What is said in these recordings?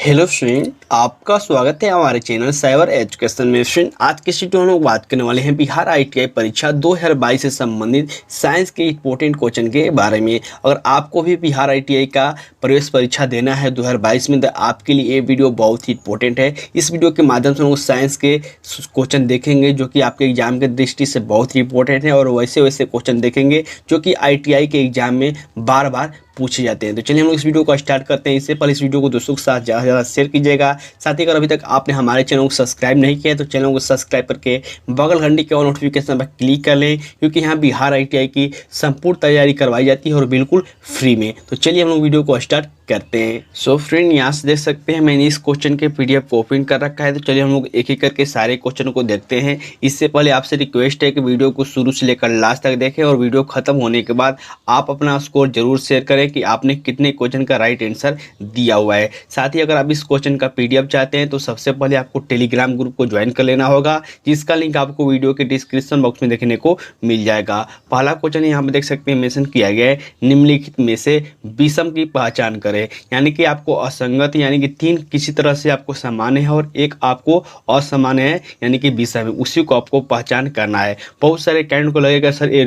Hello friend, आपका स्वागत है हमारे चैनल साइबर एजुकेशन में। फ्रेंड, आज के वीडियो में हम लोग बात करने वाले हैं बिहार आईटीआई परीक्षा 2022 से संबंधित साइंस के इंपॉर्टेंट क्वेश्चन के बारे में। अगर आपको भी बिहार आईटीआई का प्रवेश परीक्षा देना है 2022 में, तो आपके लिए ये वीडियो बहुत ही इंपॉर्टेंट है। इस वीडियो के माध्यम से हम लोग साइंस के क्वेश्चन देखेंगे जो कि आपके एग्जाम के दृष्टि से बहुत ही इंपॉर्टेंट है, और वैसे वैसे क्वेश्चन देखेंगे जो कि आईटीआई के एग्जाम में बार बार पूछे जाते हैं। तो चलिए हम लोग इस वीडियो को स्टार्ट करते हैं। इससे पहले इस वीडियो को दोस्तों के साथ ज़्यादा से ज़्यादा शेयर कीजिएगा। साथ ही अगर अभी तक आपने हमारे चैनल को सब्सक्राइब नहीं किया है तो चैनल को सब्सक्राइब करके बगल घंटी के और नोटिफिकेशन पर क्लिक कर लें, क्योंकि यहाँ बिहार आईटीआई की संपूर्ण तैयारी करवाई जाती है और बिल्कुल फ्री में। तो चलिए हम लोग वीडियो को स्टार्ट करते हैं। सो फ्रेंड, यहाँ से देख सकते हैं मैंने इस क्वेश्चन के पीडीएफ को ओपन कर रखा है। तो चलिए हम लोग एक एक करके सारे क्वेश्चन को देखते हैं। इससे पहले आपसे रिक्वेस्ट है कि वीडियो को शुरू से लेकर लास्ट तक देखें, और वीडियो खत्म होने के बाद आप अपना स्कोर जरूर शेयर करें कि आपने कितने क्वेश्चन का राइट आंसर दिया हुआ है। साथ ही अगर आप इस क्वेश्चन का पीडीएफ चाहते हैं तो सबसे पहले आपको टेलीग्राम ग्रुप को ज्वाइन कर लेना होगा, जिसका लिंक आपको वीडियो के डिस्क्रिप्शन बॉक्स में देखने को मिल जाएगा। पहला क्वेश्चन यहाँ पर देख सकते हैं मेंशन किया गया है, निम्नलिखित में से विषम की पहचान करें। यानी कि आपको असंगत यानी कि तीन किसी तरह से आपको समान है और एक आपको असमान है यानी कि विषम है, उसी को आपको पहचान करना है। बहुत सारे कैंडिडेट को लगेगा सर ये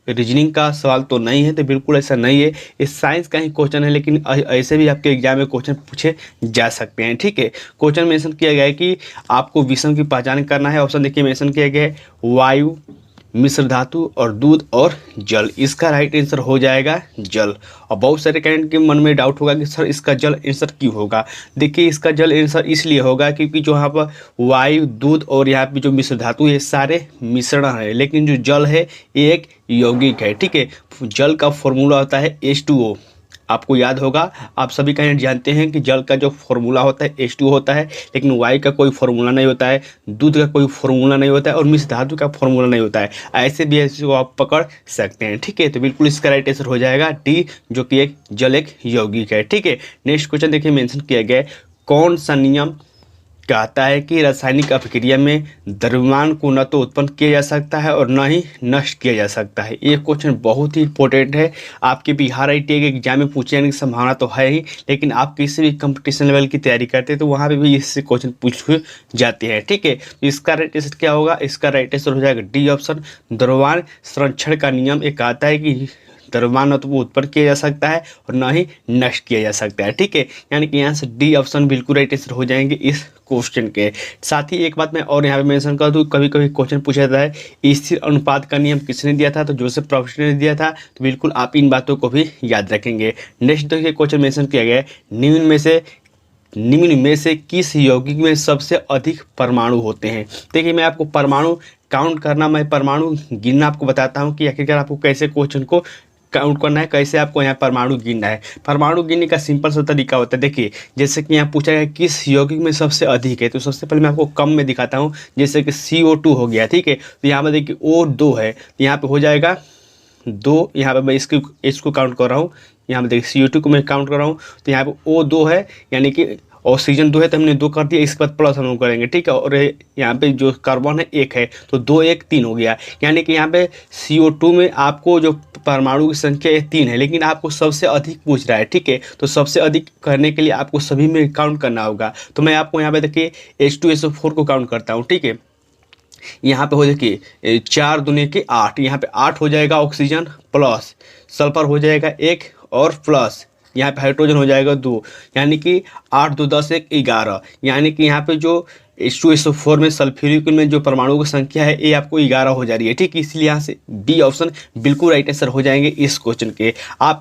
रीजनिंग का सवाल तो नहीं है, तो बिल्कुल ऐसा नहीं है। ये साइंस का ही क्वेश्चन है, लेकिन ऐसे भी आपके एग्जाम में क्वेश्चन पूछे जा सकते हैं। ठीक है, क्वेश्चन मेंशन किया गया है कि आपको विषम की पहचान करना है। ऑप्शन देखिए मेंशन किया गया है वायु, मिश्र धातु और दूध और जल। इसका राइट आंसर हो जाएगा जल। और बहुत सारे कैंडिडेट के मन में डाउट होगा कि सर इसका जल आंसर क्यों होगा। देखिए, इसका जल आंसर इसलिए होगा क्योंकि जो यहाँ पर वायु, दूध और यहाँ पे जो मिश्र धातु है सारे मिश्रण है, लेकिन जो जल है ये एक यौगिक है। ठीक है, जल का फॉर्मूला होता है H2O। आपको याद होगा, आप सभी कैंडिडेट जानते हैं कि जल का जो फॉर्मूला होता है H2O होता है, लेकिन वायु का कोई फॉर्मूला नहीं होता है, दूध का कोई फॉर्मूला नहीं होता है और मिश्र धातु का फॉर्मूला नहीं होता है। ऐसे भी ऐसे को आप पकड़ सकते हैं। ठीक है, तो बिल्कुल इसका राइट आंसर हो जाएगा डी, जो कि एक जल एक यौगिक है। ठीक है, नेक्स्ट क्वेश्चन देखिए मेंशन किया गया है, कौन सा नियम कहता है कि रासायनिक अभिक्रिया में द्रव्यमान को न तो उत्पन्न किया जा सकता है और न ही नष्ट किया जा सकता है। ये क्वेश्चन बहुत ही इंपॉर्टेंट है। आपके बिहार आईटीआई के एग्जाम में पूछे जाने की संभावना तो है ही, लेकिन आप किसी भी कंपटीशन लेवल की तैयारी करते हैं तो वहाँ पे भी इससे क्वेश्चन पूछे जाते हैं। ठीक है, तो इसका राइट आंसर क्या होगा? इसका राइट आंसर हो जाएगा डी ऑप्शन, द्रव्यमान संरक्षण का नियम। एक आता है कि द्रव्यमान न तो वो उत्पन्न किया जा सकता है और न ही नष्ट किया जा सकता है। ठीक है, यानी कि यहाँ से डी ऑप्शन बिल्कुल राइट आंसर हो जाएंगे इस क्वेश्चन के। साथ ही एक बात मैं और यहाँ पे मेंशन कर दूँ, कभी कभी क्वेश्चन पूछा जाता है स्थिर अनुपात का नियम किसने दिया था, तो जोसेफ प्रोफेसर ने दिया था। तो बिल्कुल आप इन बातों को भी याद रखेंगे। नेक्स्ट देखिए क्वेश्चन मेंशन किया गया है, निम्न में से किस यौगिक में सबसे अधिक परमाणु होते हैं। देखिए, मैं आपको परमाणु काउंट करना, मैं परमाणु गिनना आपको बताता हूँ कि आखिरकार आपको कैसे क्वेश्चन को काउंट करना है, कैसे आपको यहाँ परमाणु गिनना है। परमाणु गिनने का सिंपल सा तरीका होता है। देखिए, जैसे कि यहाँ पूछा गया किस यौगिक में सबसे अधिक है, तो सबसे पहले मैं आपको कम में दिखाता हूँ। जैसे कि CO2 हो गया। ठीक है, तो यहाँ पर देखिए O2 है, तो यहाँ पे हो जाएगा 2। यहाँ पे मैं इसको काउंट कर रहा हूँ। यहाँ पे देखिए CO2 को मैं काउंट कर रहा हूँ, तो यहाँ पे O2 है, यानी कि ऑक्सीजन 2 है तो हमने 2 कर दिया। इसके बाद प्लस हम लोग करेंगे। ठीक है, और यहाँ पे जो कार्बन है 1 है, तो 2 1 3 हो गया। यानी कि यहाँ पे CO2 में आपको जो परमाणु की संख्या 3 है, लेकिन आपको सबसे अधिक पूछ रहा है। ठीक है, तो सबसे अधिक करने के लिए आपको सभी में काउंट करना होगा। तो मैं आपको यहाँ पे देखिए H2SO4 को काउंट करता हूँ। ठीक है, यहाँ पे हो देखिए 4 दूनी के 8, यहाँ पे 8 हो जाएगा ऑक्सीजन, प्लस सल्फर हो जाएगा 1 और प्लस यहाँ पे हाइड्रोजन हो जाएगा 2, यानी कि 8 2 10 1 11। यानी कि यहाँ पे जो H2SO4 में सल्फ्यूरिक में जो परमाणु की संख्या है ये आपको 11 हो जा रही है। ठीक है, इसलिए यहाँ से बी ऑप्शन बिल्कुल राइट आंसर हो जाएंगे इस क्वेश्चन के। आप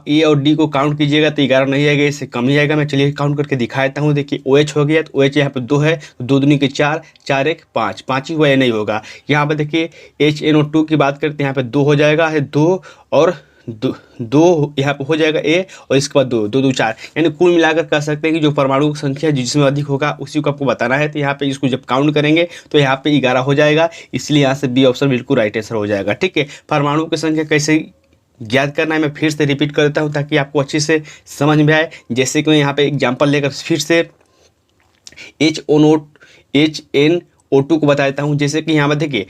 ए और डी को काउंट कीजिएगा तो 11 नहीं आएगा, इससे कम ही आएगा। मैं चलिए काउंट करके दिखा देता हूँ। देखिए OH हो गया, तो OH यहाँ पे 2 है, तो 2 दूनी के 4 4 1 5 5 ही हुआ, नहीं होगा। यहाँ पर देखिए HNO2 की बात करते हैं, यहाँ पे 2 हो जाएगा, है 2 और 2 यहाँ पे हो जाएगा ए, और इसके बाद 2 2 2 4, यानी कुल मिलाकर कह सकते हैं कि जो परमाणु की संख्या जिसमें अधिक होगा उसी को आपको बताना है। तो यहाँ पे इसको जब काउंट करेंगे तो यहाँ पे 11 हो जाएगा, इसलिए यहाँ से बी ऑप्शन बिल्कुल राइट आंसर हो जाएगा। ठीक है, परमाणु की संख्या कैसे ज्ञात करना है मैं फिर से रिपीट कर देता हूँ ताकि आपको अच्छे से समझ में आए। जैसे कि मैं यहाँ पे एग्जाम्पल लेकर फिर से HNO2 को बता देता हूँ। जैसे कि यहाँ पर देखिए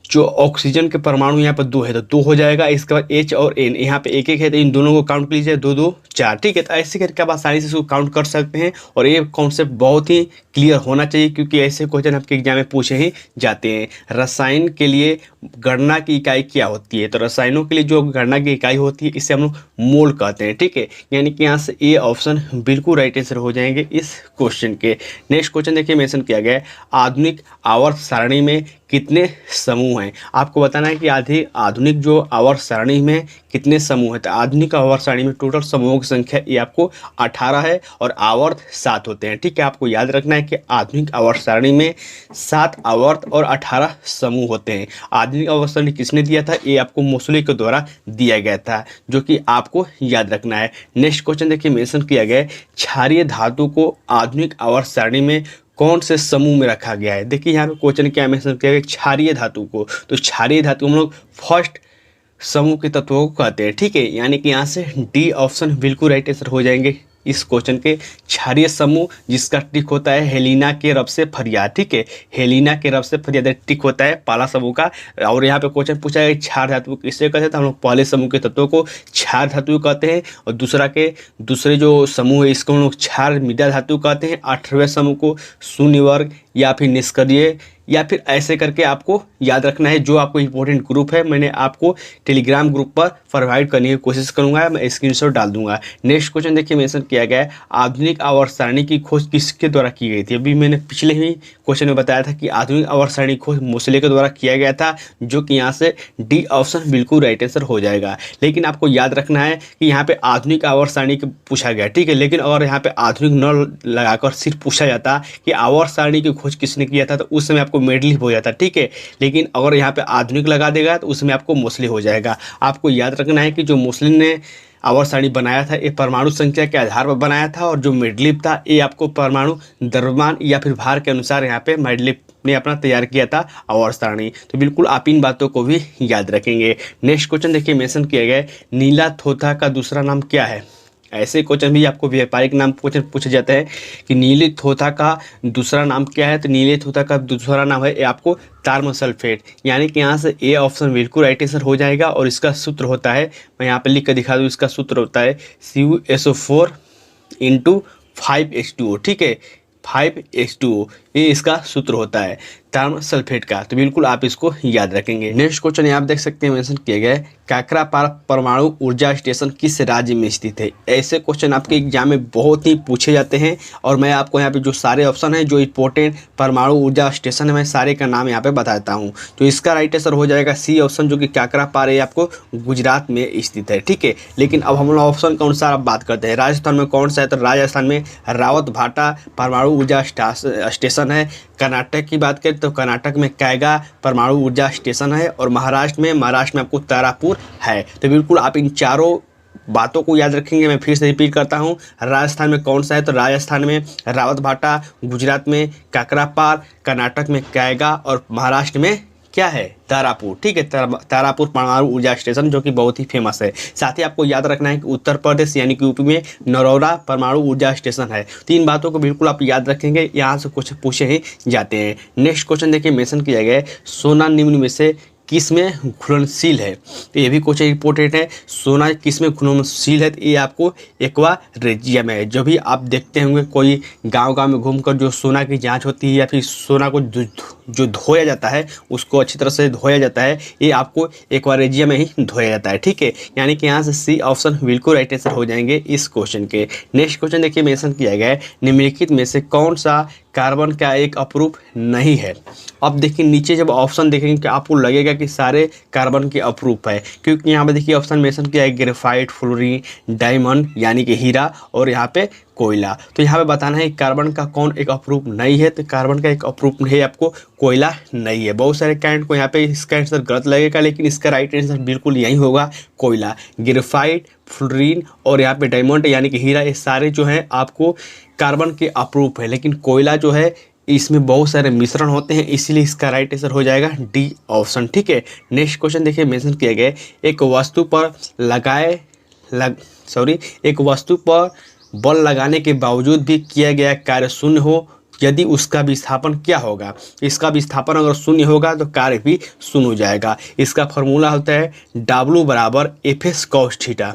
जो ऑक्सीजन के परमाणु यहाँ पर 2 है तो 2 हो जाएगा। इसके बाद H और N यहाँ पे एक एक है तो इन दोनों को काउंट कर लीजिए, 2 2 4। ठीक है, तो ऐसे करके आप आसानी से इसको काउंट कर सकते हैं। और ये कॉन्सेप्ट बहुत ही क्लियर होना चाहिए क्योंकि ऐसे क्वेश्चन आपके एग्जाम में पूछे ही जाते हैं। रसायन के लिए गणना की इकाई क्या होती है? तो रसायनों के लिए जो गणना की इकाई होती है इसे हम लोग मोल कहते हैं। ठीक है, यानी कि यहाँ से ए ऑप्शन बिल्कुल राइट आंसर हो जाएंगे इस क्वेश्चन के। नेक्स्ट क्वेश्चन देखिए, मेंशन किया गया है आधुनिक आवर्त सारणी में कितने समूह हैं? आपको बताना है कि आधुनिक जो आवर्त सारणी में कितने समूह हैं। तो आधुनिक आवर्त सारणी में टोटल समूहों की संख्या ये आपको 18 है और आवर्त 7 होते हैं। ठीक है, आपको याद रखना है कि आधुनिक आवर्त सारणी में 7 आवर्त और 18 समूह होते हैं। आधुनिक आवर्त सारणी किसने दिया था? ये आपको मोसले के द्वारा दिया गया था, जो कि आपको याद रखना है। नेक्स्ट क्वेश्चन देखिए, मेंशन किया गया है क्षारीय धातु को आधुनिक आवर्त सारणी में कौन से समूह में रखा गया है? देखिए यहाँ पे क्वेश्चन क्या मेंशन किया गया, क्षारीय धातु को। तो क्षारीय धातु हम लोग फर्स्ट समूह के तत्वों को कहते हैं। ठीक है, यानी कि यहाँ से डी ऑप्शन बिल्कुल राइट आंसर हो जाएंगे इस क्वेश्चन के। क्षारीय समूह जिसका टिक होता है हेलिना के रब से फरियाद। ठीक है, हेलिना के रब से फरियाद टिक होता है पहला समूह का। और यहाँ पे क्वेश्चन पूछा है क्षार धातु किससे कहते हैं? तो हम लोग पहले समूह के तत्वों को क्षार धातु कहते हैं और दूसरे जो समूह है इसको हम लोग क्षार मृदा धातु कहते हैं। 18वें समूह को शून्य वर्ग या फिर निष्क्रिय या फिर ऐसे करके आपको याद रखना है। जो आपको इंपॉर्टेंट ग्रुप है मैंने आपको टेलीग्राम ग्रुप पर प्रोवाइड करने की कोशिश करूंगा, मैं स्क्रीनशॉट डाल दूंगा। नेक्स्ट क्वेश्चन देखिए, मेंशन किया गया है आधुनिक आवर्त सारणी की खोज किसके द्वारा की गई थी? अभी मैंने पिछले ही क्वेश्चन में बताया था कि आधुनिक आवर्त सारणी खोज मोसले के द्वारा किया गया था, जो कि यहाँ से डी ऑप्शन बिल्कुल राइट आंसर हो जाएगा। लेकिन आपको याद रखना है कि यहाँ पे आधुनिक आवर्त सारणी पूछा गया। ठीक है, लेकिन अगर यहाँ पे आधुनिक न लगाकर सिर्फ पूछा जाता कि आवर्त सारणी की खोज किसने किया था तो उस समय आपको मेडलिफ हो जाता। ठीक है, लेकिन अगर यहाँ पे आधुनिक लगा देगा तो उसमें आपको मोसले हो जाएगा। आपको याद रखना है कि जो मोसले ने आवर्त सारणी बनाया था ये परमाणु संख्या के आधार पर बनाया था, और जो मेडलिफ था ये आपको परमाणु द्रव्यमान या फिर भार के अनुसार यहाँ पे मेडलिफ ने अपना तैयार किया था आवर्त सारणी। तो बिल्कुल आप इन बातों को भी याद रखेंगे। नेक्स्ट क्वेश्चन देखिए, मेंशन किया गया है नीला थोथा का दूसरा नाम क्या है? ऐसे क्वेश्चन भी आपको व्यापारिक नाम क्वेश्चन पूछे जाते हैं कि नीले थोथा का दूसरा नाम क्या है? तो नीले थोथा का दूसरा नाम है आपको तार्म सल्फेट। यानी कि यहाँ से ए ऑप्शन बिल्कुल राइट आंसर हो जाएगा। और इसका सूत्र होता है, मैं यहाँ पे लिख कर दिखा दूँ, इसका सूत्र होता है CuSO4 × 5H2O। ठीक है, 5H2O ये इसका सूत्र होता है तार्म सल्फेट का। तो बिल्कुल आप इसको याद रखेंगे। नेक्स्ट क्वेश्चन यहाँ आप देख सकते हैं मेंशन किया गया है काकरापार परमाणु ऊर्जा स्टेशन किस राज्य में स्थित है? ऐसे क्वेश्चन आपके एग्जाम में बहुत ही पूछे जाते हैं और मैं आपको यहाँ पे जो सारे ऑप्शन हैं जो इंपॉर्टेंट परमाणु ऊर्जा स्टेशन है मैं सारे का नाम यहाँ पे बताता हूँ। तो इसका राइट आंसर हो जाएगा सी ऑप्शन, जो कि काकरापार है आपको गुजरात में स्थित है। ठीक है, लेकिन अब हम लोग ऑप्शन के अनुसार आप बात करते हैं। राजस्थान में कौन सा है? तो राजस्थान में रावत भाटा परमाणु ऊर्जा स्टेशन है। कर्नाटक की बात करें तो कर्नाटक में कैगा परमाणु ऊर्जा स्टेशन है। और महाराष्ट्र में आपको तारापुर है। तो बिल्कुल आप इन चारों बातों को याद रखेंगे। मैं फिर से रिपीट करता हूँ, राजस्थान में कौन सा है? तो राजस्थान में रावत भाटा, गुजरात में काकरापार, कर्नाटक में कैगा और महाराष्ट्र में क्या है? तारापुर। ठीक है, तारापुर परमाणु ऊर्जा स्टेशन जो कि बहुत ही फेमस है। साथ ही आपको याद रखना है कि उत्तर प्रदेश यानी कि यूपी में नरौरा परमाणु ऊर्जा स्टेशन है। तीन बातों को बिल्कुल आप याद रखेंगे, यहाँ से कुछ पूछे ही जाते हैं। नेक्स्ट क्वेश्चन देखिए, मेंशन किया गया है सोना निम्न में से किस में घुलनशील है? तो ये भी क्वेश्चन इंपॉर्टेंट है। सोना किस में घुलनशील है? तो ये आपको एक्वारेजिया में है। जो भी आप देखते होंगे कोई गांव में घूमकर जो सोना की जांच होती है या फिर सोना को जो धोया जाता है उसको अच्छी तरह से धोया जाता है, ये आपको एक्वारेजिया में ही धोया जाता है। ठीक है, यानी कि यहाँ से सी ऑप्शन बिल्कुल राइट आंसर हो जाएंगे इस क्वेश्चन के। नेक्स्ट क्वेश्चन देखिए, मेंशन किया गया है निम्नलिखित में से कौन सा कार्बन का एक अपरूप नहीं है? अब देखिए नीचे जब ऑप्शन देखेंगे कि आपको लगेगा कि सारे कार्बन के अपरूप है, क्योंकि यहाँ पे देखिए ऑप्शन मेंशन किया है ग्रेफाइट, फ्लोरीन, डायमंड यानी कि हीरा और यहाँ पे कोयला। तो यहाँ पे बताना है कार्बन का कौन एक अपरूप नहीं है? तो कार्बन का एक अपरूप है आपको कोयला नहीं है। बहुत सारे कैंडिडेट को यहाँ पे इसका आंसर गलत लगेगा, लेकिन इसका राइट आंसर बिल्कुल यही होगा कोयला। ग्रेफाइट, फ्लोरीन और यहाँ पे डायमंड यानी कि हीरा, ये सारे जो हैं आपको कार्बन के अपरूप है, लेकिन कोयला जो है इसमें बहुत सारे मिश्रण होते हैं, इसीलिए इसका राइट आंसर हो जाएगा डी ऑप्शन। ठीक है, नेक्स्ट क्वेश्चन देखिए, मेंशन किया गया एक वस्तु पर एक वस्तु पर बल लगाने के बावजूद भी किया गया कार्य शून्य हो यदि उसका विस्थापन क्या होगा, इसका विस्थापन अगर शून्य होगा तो कार्य भी शून्य हो जाएगा। इसका फॉर्मूला होता है W बराबर F S cos theta.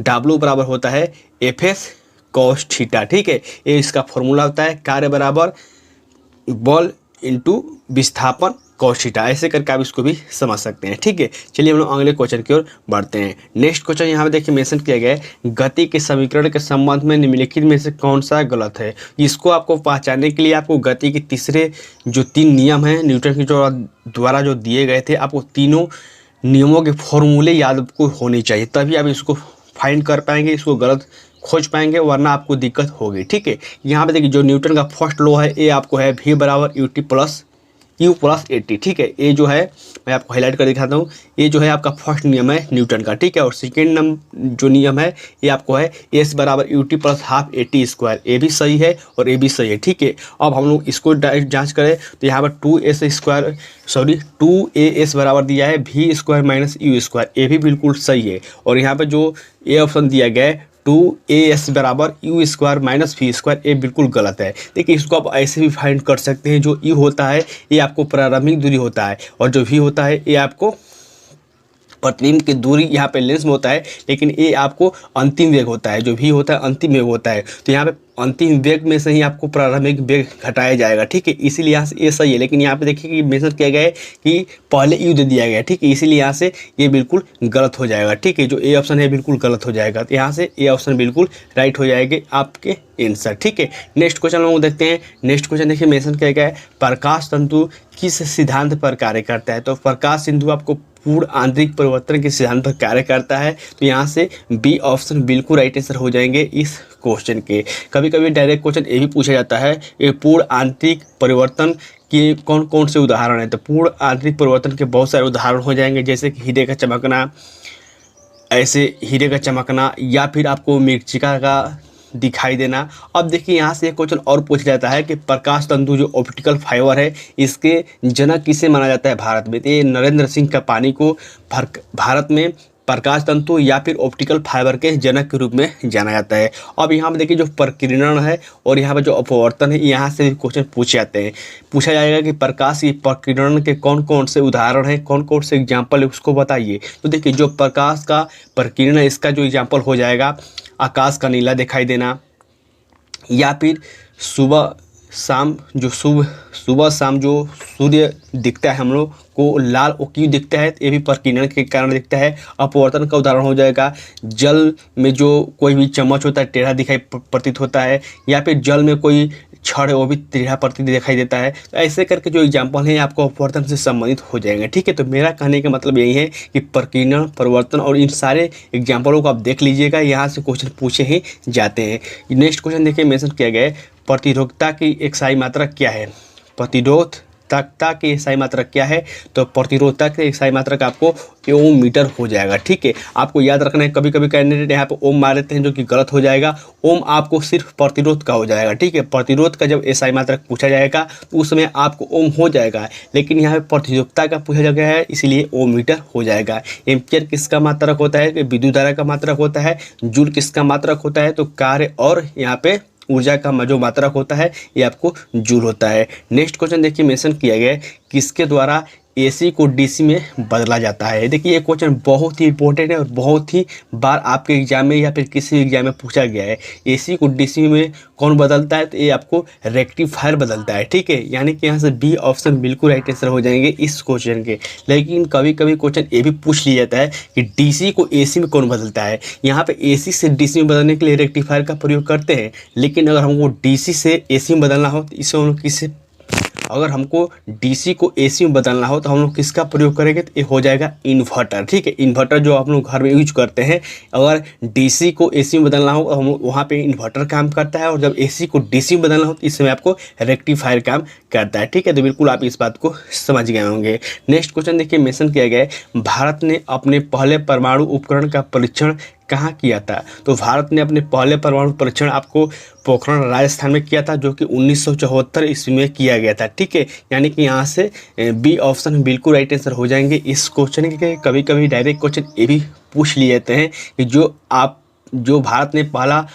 W बराबर होता है एफ एस कॉस थीटा, ठीक है। ये इसका फॉर्मूला होता है कार्य बराबर बल इंटू विस्थापन कॉस थीटा। ऐसे करके आप इसको भी समझ सकते हैं, ठीक है। चलिए हम लोग अगले क्वेश्चन की ओर बढ़ते हैं। नेक्स्ट क्वेश्चन यहाँ पे देखिए मेंशन किया गया है, गति के समीकरण के संबंध में निम्नलिखित में से कौन सा गलत है। इसको आपको पहचानने के लिए आपको गति के तीसरे जो 3 नियम हैं न्यूटन के जो द्वारा जो दिए गए थे, आपको तीनों नियमों के फॉर्मूले याद आपको होने चाहिए, तभी आप इसको फाइंड कर पाएंगे, इसको गलत खोज पाएंगे, वरना आपको दिक्कत होगी, ठीक है। यहाँ पे देखिए जो न्यूटन का फर्स्ट लॉ है, ये आपको है V बराबर U प्लस 80, ठीक है। ये जो है मैं आपको हाईलाइट कर दिखाता हूँ, ये जो है आपका फर्स्ट नियम है न्यूटन का, ठीक है। और सेकेंड जो नियम है ये आपको है S बराबर UT plus half AT square. ये भी सही है और ये भी सही है, ठीक है। अब हम लोग इसको डायरेक्ट जांच करें तो यहाँ पर 2AS बराबर दिया है V square minus U square, ये भी बिल्कुल सही है। और यहाँ पर जो ये ऑप्शन दिया गया है 2AS बराबर U square minus V square, ये बिल्कुल गलत है। देखिए इसको आप ऐसे भी फाइंड कर सकते हैं, जो U होता है ये आपको प्रारंभिक दूरी होता है, और जो V होता है ये आपको प्रतिबिंब की दूरी यहाँ पे लेंस में होता है, लेकिन ये आपको अंतिम वेग होता है। जो V होता है अंतिम वेग होता है, तो यहाँ पे अंतिम वेग में से ही आपको प्रारंभिक वेग घटाया जाएगा, ठीक है। इसीलिए यहाँ से ये सही है, लेकिन यहाँ पे देखिए कि मेंशन किया गया है कि पहले U दे दिया गया है, ठीक है। इसीलिए यहाँ से ये बिल्कुल गलत हो जाएगा, ठीक है। जो ए ऑप्शन है बिल्कुल गलत हो जाएगा, तो यहाँ से ए ऑप्शन बिल्कुल राइट हो जाएगा आपके आंसर, ठीक है। नेक्स्ट क्वेश्चन हम लोग देखते हैं। नेक्स्ट क्वेश्चन देखिए मेंशन किया गया है, प्रकाश तंतु किस सिद्धांत पर कार्य करता है। तो प्रकाश तंतु आपको पूर्ण आंतरिक परिवर्तन के सिद्धांत पर कार्य करता है, तो यहाँ से बी ऑप्शन बिल्कुल राइट आंसर हो जाएंगे इस क्वेश्चन के। कभी कभी डायरेक्ट क्वेश्चन ये भी पूछा जाता है, ये पूर्ण आंतरिक परिवर्तन के कौन कौन से उदाहरण है। तो पूर्ण आंतरिक परिवर्तन के बहुत सारे उदाहरण हो जाएंगे, जैसे कि हीरे का चमकना, ऐसे हीरे का चमकना, या फिर आपको मृत्तिका का दिखाई देना। अब देखिए यहाँ से एक क्वेश्चन और पूछा जाता है कि प्रकाश तंतु जो ऑप्टिकल फाइबर है, इसके जनक किसे माना जाता है भारत में। तो ये नरेंद्र सिंह का पानी को भारत में प्रकाश तंतु या फिर ऑप्टिकल फाइबर के जनक के रूप में जाना जाता है। अब यहाँ पे देखिए जो प्रकीर्णन है और यहाँ पे जो अपवर्तन है, यहाँ से क्वेश्चन पूछे जाते हैं। पूछा जाएगा कि प्रकाश की प्रकीर्णन के कौन कौन से उदाहरण हैं, कौन कौन से एग्जाम्पल है, उसको बताइए। तो देखिए जो प्रकाश का प्रकीर्णन, इसका जो एग्जाम्पल हो जाएगा आकाश का नीला दिखाई देना, या फिर सुबह शाम जो सुबह शाम जो सूर्य दिखता है हम लोग को लाल वो क्यों दिखता है, ये भी प्रकीर्णन के कारण दिखता है। अपवर्तन का उदाहरण हो जाएगा जल में जो कोई भी चम्मच होता है टेढ़ा दिखाई प्रतीत होता है, या फिर जल में कोई छड़ है वो भी टेढ़ा प्रतीत दिखाई देता है। तो ऐसे करके जो एग्जाम्पल हैं आपको अपवर्तन से संबंधित हो जाएंगे, ठीक है। तो मेरा कहने का मतलब यही है कि प्रकीर्णन, परिवर्तन और इन सारे एग्जाम्पलों को आप देख लीजिएगा, यहाँ से क्वेश्चन पूछे ही जाते हैं। नेक्स्ट क्वेश्चन देखिए मेंशन किया गया है, प्रतिरोधकता की एक सही मात्रा क्या है। प्रतिरोधकता की सही मात्रा क्या है, तो प्रतिरोधकता की एक सही मात्रा का आपको ओम मीटर हो जाएगा, ठीक है। आपको याद रखना है, कभी कभी कैंडिडेट यहाँ पे ओम मार देते हैं, जो कि गलत हो जाएगा। ओम आपको सिर्फ प्रतिरोध का हो जाएगा, ठीक है। प्रतिरोध का जब एसआई मात्रक पूछा जाएगा तो उसमें आपको ओम हो जाएगा, लेकिन यहाँ पे प्रतिरोधकता का पूछा गया है, इसलिए ओम मीटर हो जाएगा। एम्पियर किसका मात्रक होता है, कि विद्युत धारा का मात्रक होता है। जूल किसका मात्रक होता है, तो कार्य और यहाँ पे ऊर्जा का जो मात्रक होता है ये आपको जूल होता है। नेक्स्ट क्वेश्चन देखिए मेंशन किया गया है, किसके द्वारा एसी को डीसी में बदला जाता है। देखिए ये क्वेश्चन बहुत ही इंपॉर्टेंट है और बहुत ही बार आपके एग्जाम में या फिर किसी एग्जाम में पूछा गया है। एसी को डीसी में कौन बदलता है, तो ये आपको रेक्टिफायर बदलता है, ठीक है। यानी कि यहाँ से बी ऑप्शन बिल्कुल राइट आंसर हो जाएंगे इस क्वेश्चन के। लेकिन कभी कभी क्वेश्चन ये भी पूछ लिया जाता है कि डीसी को एसी में कौन बदलता है। यहाँ पे एसी से डीसी में बदलने के लिए रेक्टिफायर का प्रयोग करते हैं, लेकिन अगर हमको डीसी से एसी में बदलना हो तो इसे हम लोग अगर हमको डीसी को एसी में बदलना हो तो हम लोग किसका प्रयोग करेंगे, तो ये हो जाएगा इन्वर्टर, ठीक है। इन्वर्टर जो आप लोग घर में यूज करते हैं, अगर डीसी को एसी में बदलना हो तो हम लोग वहाँ पे इन्वर्टर काम करता है, और जब एसी को डीसी में बदलना हो तो इसमें आपको रेक्टिफायर काम करता है, ठीक है। तो बिल्कुल आप इस बात को समझ गए होंगे। नेक्स्ट क्वेश्चन देखिए मेंशन किया गया है, भारत ने अपने पहले परमाणु उपकरण का परीक्षण कहाँ किया था। तो भारत ने अपने पहले परमाणु परीक्षण आपको पोखरण राजस्थान में किया था, जो कि 1974 ईस्वी में किया गया था, ठीक है। यानी कि यहाँ से बी ऑप्शन बिल्कुल राइट आंसर हो जाएंगे इस क्वेश्चन के। कभी कभी डायरेक्ट क्वेश्चन ये भी पूछ लिए जाते हैं कि जो भारत ने पहला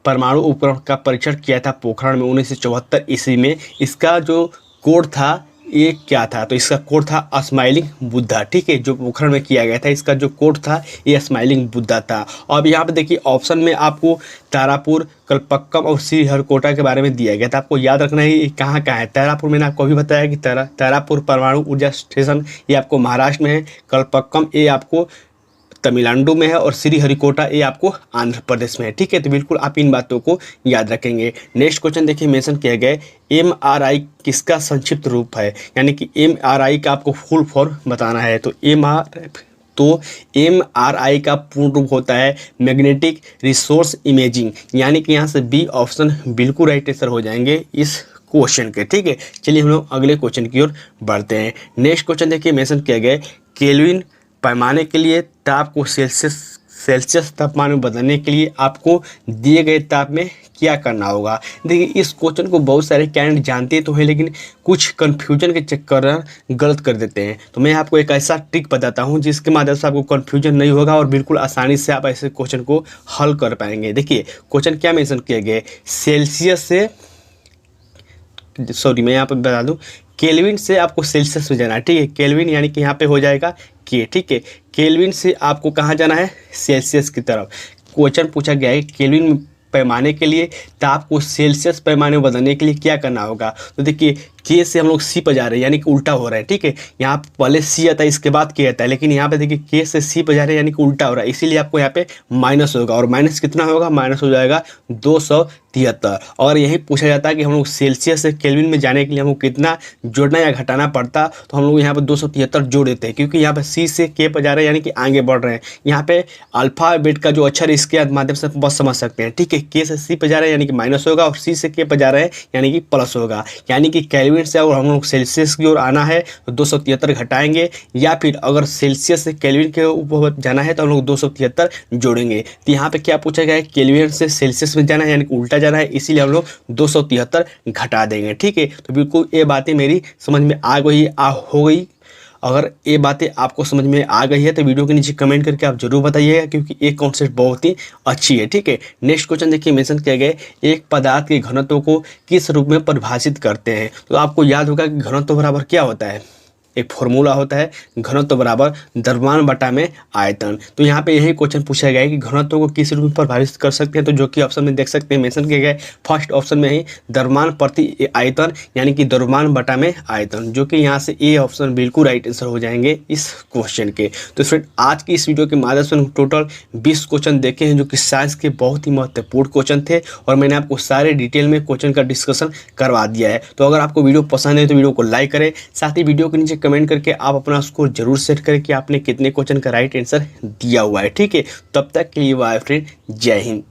परमाणु उपकरण का परीक्षण किया था पोखरण में 1974 ईस्वी में। इसका जो कोड था ये क्या था, तो इसका कोड था स्माइलिंग बुद्धा। ठीक है, जो पोखरण में किया गया था इसका जो कोड था ये स्माइलिंग बुद्धा था। अब यहाँ पे देखिए ऑप्शन में आपको तारापुर, कल्पक्कम और श्रीहरिकोटा के बारे में दिया गया था। आपको याद रखना है ये कहाँ कहाँ है। तारापुर मैंने आपको अभी बताया कि तारापुर परमाणु ऊर्जा स्टेशन ये आपको महाराष्ट्र में है, कल्पक्कम ये आपको तमिलनाडु में है और श्रीहरिकोटा ये आपको आंध्र प्रदेश में है। ठीक है, तो बिल्कुल आप इन बातों को याद रखेंगे। नेक्स्ट क्वेश्चन देखिए मेंशन किया गया है MRI किसका संक्षिप्त रूप है, यानी कि MRI का आपको फुल फॉर्म बताना है। तो MRI का पूर्ण रूप होता है मैग्नेटिक रिसोर्स इमेजिंग, यानी कि यहाँ से बी ऑप्शन बिल्कुल राइट आंसर हो जाएंगे इस क्वेश्चन के। ठीक है, चलिए हम लोग अगले क्वेश्चन की ओर बढ़ते हैं। नेक्स्ट क्वेश्चन देखिए मेंशन किया गया है केल्विन पैमाने के लिए ताप को सेल्सियस तापमान में बदलने के लिए आपको दिए गए ताप में क्या करना होगा। देखिए इस क्वेश्चन को बहुत सारे कैंडिडेट जानते तो हैं, लेकिन कुछ कन्फ्यूजन के चक्कर गलत कर देते हैं। तो मैं आपको एक ऐसा ट्रिक बताता हूं जिसके माध्यम से आपको कन्फ्यूजन नहीं होगा और बिल्कुल आसानी से आप ऐसे क्वेश्चन को हल कर पाएंगे। देखिए क्वेश्चन क्या मेंशन किया गया है, सेल्सियस से मैं यहाँ पर बता दूँ केल्विन से आपको सेल्सियस में जाना है। ठीक है, केल्विन यानी कि यहाँ पे हो जाएगा के। ठीक है, केल्विन से आपको कहाँ जाना है, सेल्सियस की तरफ। क्वेश्चन पूछा गया है केल्विन पैमाने के लिए ताप को सेल्सियस पैमाने में बदलने के लिए क्या करना होगा। तो देखिए के से हम लोग सी पर जा रहे हैं, यानी कि उल्टा हो रहा है। ठीक है, यहाँ पहले सी आता है इसके बाद के आता है, लेकिन यहाँ पे देखिए के से सी पर जा रहे हैं यानी कि उल्टा हो रहा है, इसीलिए आपको यहाँ पे माइनस होगा। और माइनस कितना होगा, माइनस हो जाएगा 273। और यही पूछा जाता है कि हम लोग सेल्सियस से केल्विन में जाने के लिए हमको कितना जोड़ना या घटाना पड़ता, तो हम लोग यहाँ पर 273 जोड़ देते हैं, क्योंकि यहाँ पर सी से के पर जा रहे हैं यानी कि आगे बढ़ रहे हैं। यहाँ पे अल्फाबेट का जो अक्षर इसके माध्यम से बस समझ सकते हैं। ठीक है, के से सी पर जा रहे हैं यानी कि माइनस होगा और सी से के पर जा रहे हैं यानी कि प्लस होगा। यानी कि केल्विन से अगर हम लोग सेल्सियस की ओर आना है तो 273 घटाएंगे, या फिर अगर सेल्सियस से केल्विन के ऊपर जाना है तो हम लोग 273 जोड़ेंगे। तो यहाँ पे क्या पूछा गया है, केल्विन से सेल्सियस में जाना है यानी कि उल्टा जाना है, इसीलिए हम लोग 273 घटा देंगे। ठीक है, तो बिल्कुल ये बातें मेरी समझ में आ गई हो गई। अगर ये बातें आपको समझ में आ गई है तो वीडियो के नीचे कमेंट करके आप जरूर बताइएगा, क्योंकि एक कॉन्सेप्ट बहुत ही अच्छी है। ठीक है, नेक्स्ट क्वेश्चन देखिए मेंशन किया गया है एक पदार्थ के घनत्व को किस रूप में परिभाषित करते हैं। तो आपको याद होगा कि घनत्व बराबर क्या होता है, एक फॉर्मूला होता है घनत्व बराबर द्रव्यमान बटा में आयतन। तो यहाँ पे यही क्वेश्चन पूछा गया है कि घनत्व को किस रूप में परिभाषित कर सकते हैं। तो जो कि ऑप्शन में देख सकते हैं मेंशन किया गया है फर्स्ट ऑप्शन में ही द्रव्यमान प्रति आयतन, यानी कि द्रव्यमान बटा में आयतन, जो कि यहाँ से ए ऑप्शन बिल्कुल राइट आंसर हो जाएंगे इस क्वेश्चन के। तो फ्रेंड आज की इस वीडियो के माध्यम से हम टोटल 20 क्वेश्चन देखे हैं, जो कि साइंस के बहुत ही महत्वपूर्ण क्वेश्चन थे और मैंने आपको सारे डिटेल में क्वेश्चन का डिस्कशन करवा दिया है। तो अगर आपको वीडियो पसंद है तो वीडियो को लाइक करें, साथ ही वीडियो के नीचे कमेंट करके आप अपना स्कोर जरूर सेट करें कि आपने कितने क्वेश्चन का राइट आंसर दिया हुआ है। ठीक है, तब तक के लिए बाय फ्रेंड, जय हिंद।